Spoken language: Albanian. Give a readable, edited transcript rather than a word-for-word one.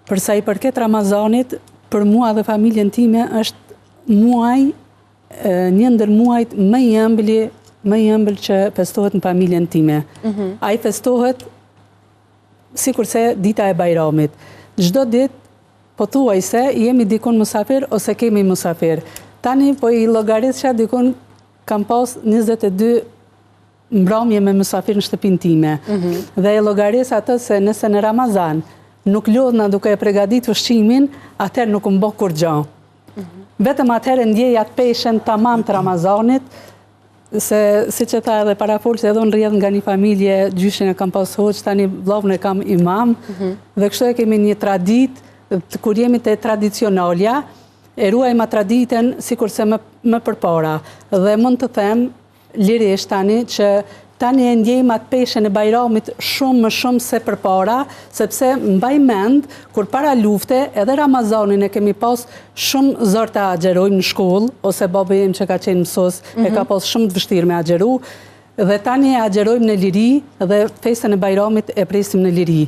Për sa i përket Ramazanit, për mua dhe familjen time është muaj, një ndër muajt më i ëmbël që festohet në familjen time. Ai festohet sikurse dita e Bajramit. Çdo ditë pothuajse jemi dikun musafir ose kemi musafir. Tani po i llogarisja dikun kam pas 22 mbrëmje me musafir në shtëpinë time. Dhe e llogaris atë se nëse në Ramazan nuk lodhna duke e përgatitur ushqimin, atëherë nuk më bë kur gjë. Vetëm atëherë ndjej atë peshen tamam të Ramazanit, se siç e tha edhe parafolsi edhe unë rrjedh nga një familje, gjyshin e kam pas hoç, tani vllahun e kam imam, dhe kështu e kemi një traditë kur jemi te tradicionalja, e ruajmë traditën sikurse më përpara. Dhe mund të them lirisht tani që tani e ndjejmë atë peshen e Bajramit shumë më shumë se përpara, sepse mbaj mend kur para lufte edhe Ramazanin e kemi pas shumë zor të agjerojmë në shkollë, ose babai im që ka qenë mësues e ka pas shumë të vështirë me agjeru, dhe tani e agjerojmë në liri dhe festën e Bajramit e presim në liri.